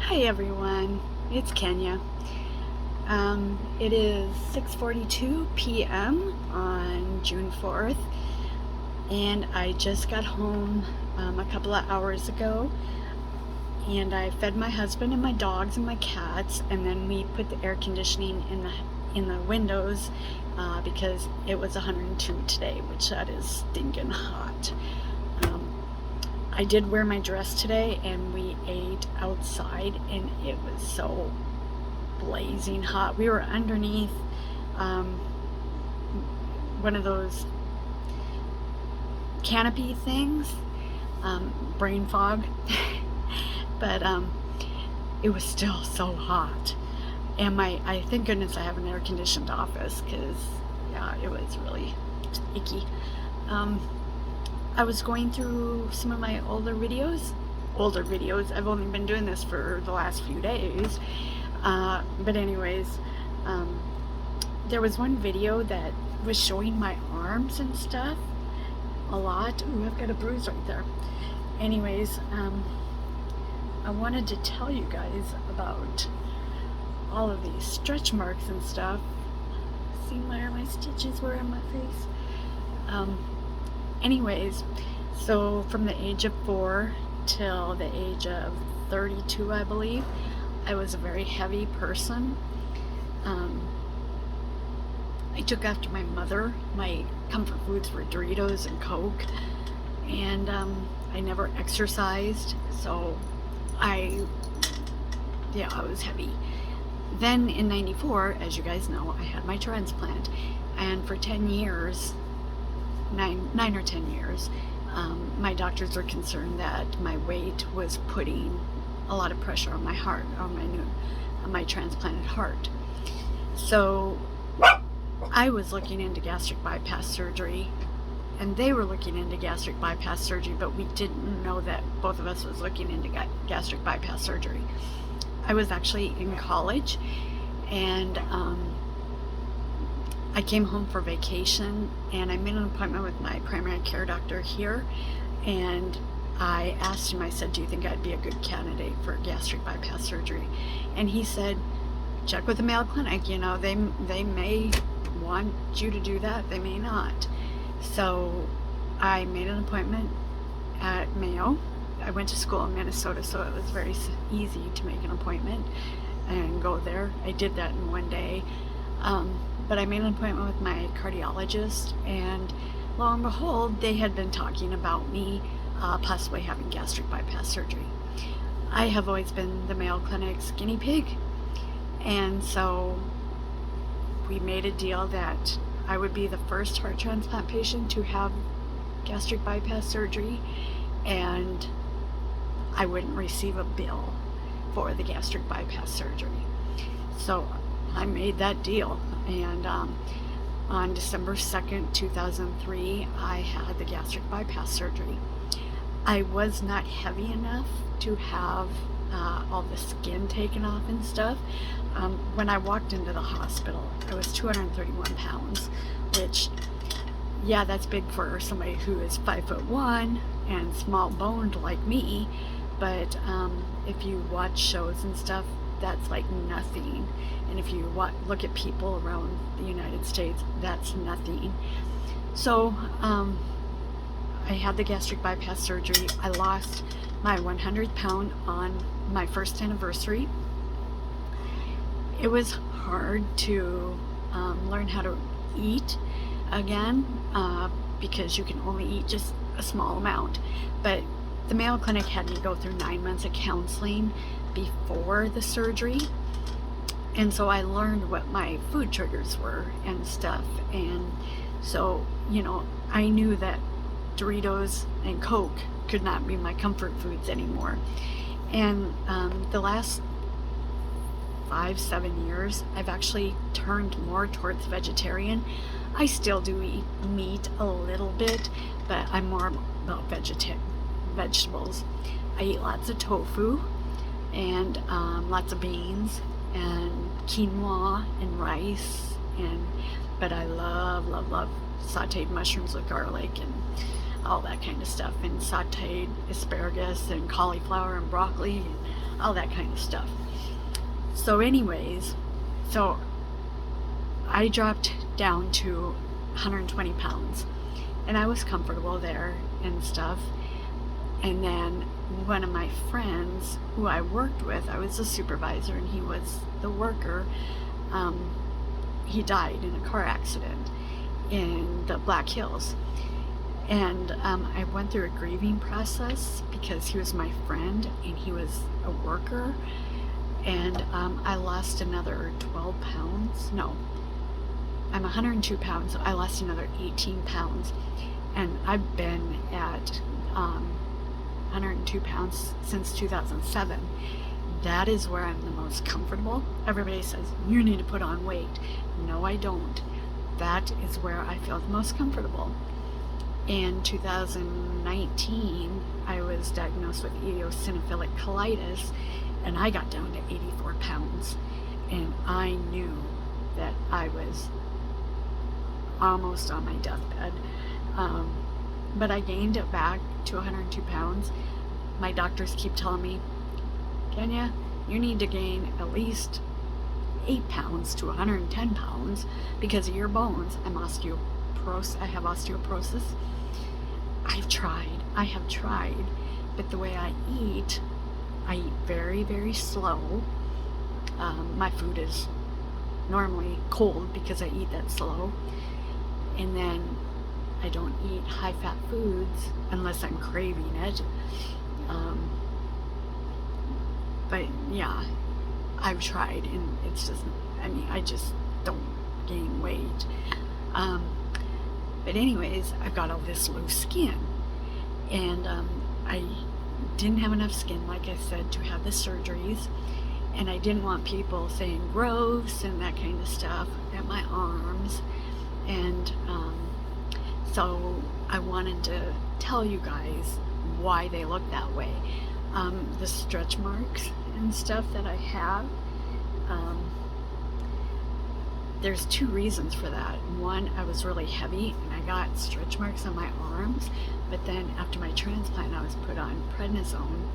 Hi everyone, it's Kenya. It is 6:42 p.m. on June 4th, and I just got home a couple of hours ago, and I fed my husband and my dogs and my cats, and then we put the air conditioning in the windows because it was 102 today, which that is stinking hot. I did wear my dress today, and we ate outside, and it was so blazing hot. We were underneath one of those canopy things, brain fog, but it was still so hot. And I thank goodness I have an air conditioned office, because yeah, it was really icky. I was going through some of my older videos. I've only been doing this for the last few days. But anyways, there was one video that was showing my arms and stuff a lot. Ooh, I've got a bruise right there. Anyways, I wanted to tell you guys about all of these stretch marks and stuff. See where my stitches were on my face. Anyways, so from the age of 4 till the age of 32, I believe, I was a very heavy person. I took after my mother. My comfort foods were Doritos and Coke, and I never exercised, so I was heavy. Then in '94, as you guys know, I had my transplant, and for 10 years, 9 or 10 years, my doctors were concerned that my weight was putting a lot of pressure on my heart, on my transplanted heart. So I was looking into gastric bypass surgery, and they were looking into gastric bypass surgery, but we didn't know that both of us was looking into gastric bypass surgery. I was actually in college, and I came home for vacation, and I made an appointment with my primary care doctor here, and I asked him, I said, do you think I'd be a good candidate for gastric bypass surgery? And he said, check with the Mayo Clinic, they may want you to do that, they may not. So I made an appointment at Mayo. I went to school in Minnesota, so it was very easy to make an appointment and go there. I did that in one day. But I made an appointment with my cardiologist, and lo and behold, they had been talking about me possibly having gastric bypass surgery. I have always been the Mayo Clinic's guinea pig, and so we made a deal that I would be the first heart transplant patient to have gastric bypass surgery, and I wouldn't receive a bill for the gastric bypass surgery. So I made that deal, and on December 2nd, 2003, I had the gastric bypass surgery. I was not heavy enough to have all the skin taken off and stuff. When I walked into the hospital, I was 231 pounds, which, yeah, that's big for somebody who is 5'1" and small boned like me, but if you watch shows and stuff, that's like nothing. And if you look at people around the United States, that's nothing. So I had the gastric bypass surgery. I lost my 100th pound on my first anniversary. It was hard to learn how to eat again, because you can only eat just a small amount. But the Mayo Clinic had me go through 9 months of counseling before the surgery, and so I learned what my food triggers were and stuff. And so, I knew that Doritos and Coke could not be my comfort foods anymore. And the last 5-7 years, I've actually turned more towards vegetarian. I still do eat meat a little bit, but I'm more about vegetables. I eat lots of tofu, and lots of beans and quinoa and rice, but I love sauteed mushrooms with garlic and all that kind of stuff, and sauteed asparagus and cauliflower and broccoli. all that kind of stuff. So anyways, so I dropped down to 120 pounds, and I was comfortable there and stuff. And then one of my friends who I worked with, I was a supervisor and he was the worker, he died in a car accident in the Black Hills. And I went through a grieving process because he was my friend and he was a worker. And I lost another 12 pounds. No, I'm 102 pounds, so I lost another 18 pounds. And I've been at 102 pounds since 2007. That is where I'm the most comfortable. Everybody says, you need to put on weight. No, I don't. That is where I feel the most comfortable. In 2019, I was diagnosed with eosinophilic colitis, and I got down to 84 pounds. And I knew that I was almost on my deathbed. But I gained it back to 102 pounds. My doctors keep telling me, Kenya, you need to gain at least 8 pounds to 110 pounds because of your bones. I have osteoporosis. I have tried, but the way I eat very, very slow. My food is normally cold because I eat that slow. And then I don't eat high-fat foods unless I'm craving it. But yeah, I've tried and it's just, I just don't gain weight. But anyways, I've got all this loose skin. And I didn't have enough skin, like I said, to have the surgeries. And I didn't want people saying gross and that kind of stuff at my arms. And so I wanted to tell you guys why they look that way. The stretch marks and stuff that I have, there's two reasons for that. One, I was really heavy and I got stretch marks on my arms, but then after my transplant I was put on prednisone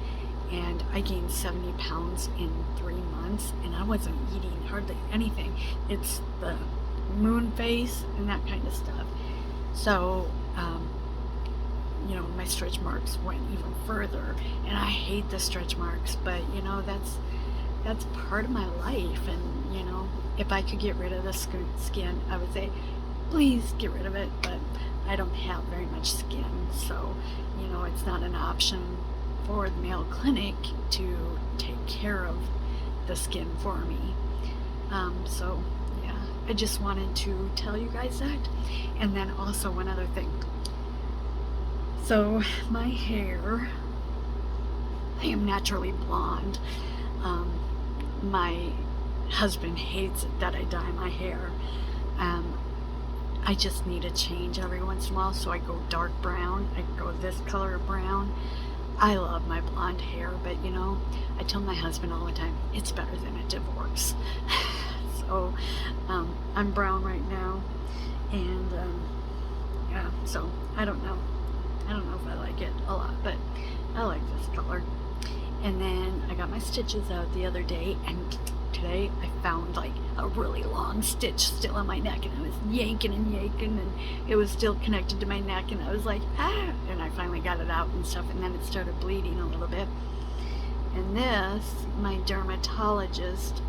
and I gained 70 pounds in 3 months, and I wasn't eating hardly anything. It's the moon face and that kind of stuff. So you know, my stretch marks went even further, and I hate the stretch marks, but you know, that's part of my life. And you know, if I could get rid of the skin, I would say please get rid of it, but I don't have very much skin, so you know, it's not an option for the Mayo Clinic to take care of the skin for me. So yeah, I just wanted to tell you guys that. And then also one other thing. So my hair, I am naturally blonde. My husband hates it that I dye my hair. I just need a change every once in a while, so I go dark brown. I go this color of brown. I love my blonde hair, but you know, I tell my husband all the time, it's better than a divorce. So I'm brown right now, and yeah, so I don't know if I like it a lot, but I like this color. And then I got my stitches out the other day, and today I found like a really long stitch still on my neck, and I was yanking and yanking, and it was still connected to my neck, and I was like, ah, and I finally got it out and stuff, and then it started bleeding a little bit. And this, my dermatologist,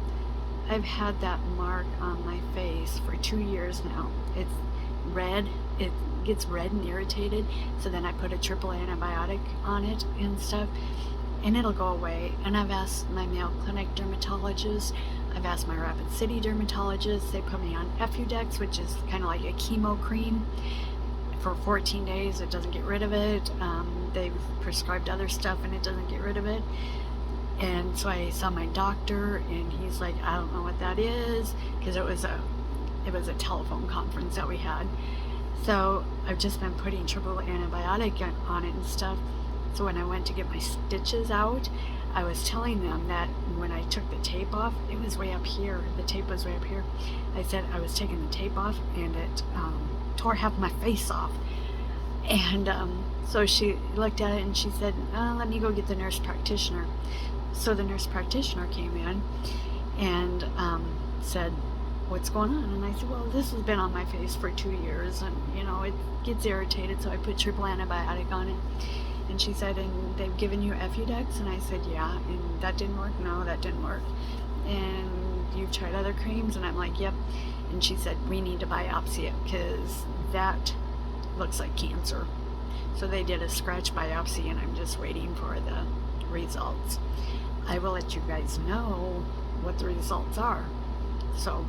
I've had that mark on my face for 2 years now. It's red, it gets red and irritated, so then I put a triple antibiotic on it and stuff, and it'll go away. And I've asked my Mayo Clinic dermatologist, I've asked my Rapid City dermatologist. They put me on Effudex, which is kind of like a chemo cream, for 14 days. It doesn't get rid of it. They've prescribed other stuff and it doesn't get rid of it. And so I saw my doctor, and he's like, I don't know what that is, because it was a telephone conference that we had. So I've just been putting triple antibiotic on it and stuff. So when I went to get my stitches out, I was telling them that when I took the tape off, it was way up here. The tape was way up here. I said I was taking the tape off, and it tore half my face off. And so she looked at it and she said, let me go get the nurse practitioner. So the nurse practitioner came in and said, what's going on? And I said, well, this has been on my face for 2 years, and it gets irritated, so I put triple antibiotic on it. And she said, and they've given you Effudex? And I said, yeah. And that didn't work? No, that didn't work. And you've tried other creams? And I'm like, yep. And she said, we need to biopsy it because that looks like cancer. So they did a scratch biopsy, and I'm just waiting for the results. I will let you guys know what the results are. So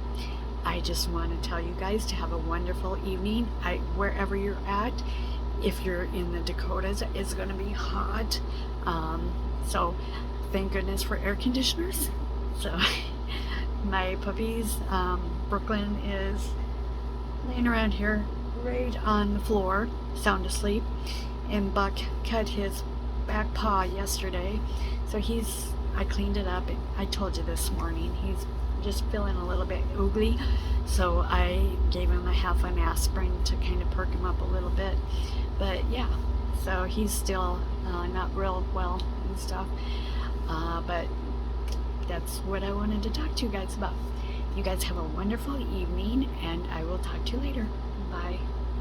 I just want to tell you guys to have a wonderful evening. Wherever you're at, if you're in the Dakotas, it's going to be hot. So thank goodness for air conditioners. So my puppies, Brooklyn is laying around here right on the floor, sound asleep, and Buck cut his back paw yesterday, so I cleaned it up. I told you this morning, he's just feeling a little bit oogly, so I gave him a half an aspirin to kind of perk him up a little bit. But yeah, so he's still not real well and stuff, but that's what I wanted to talk to you guys about. You guys have a wonderful evening, and I will talk to you later. Bye.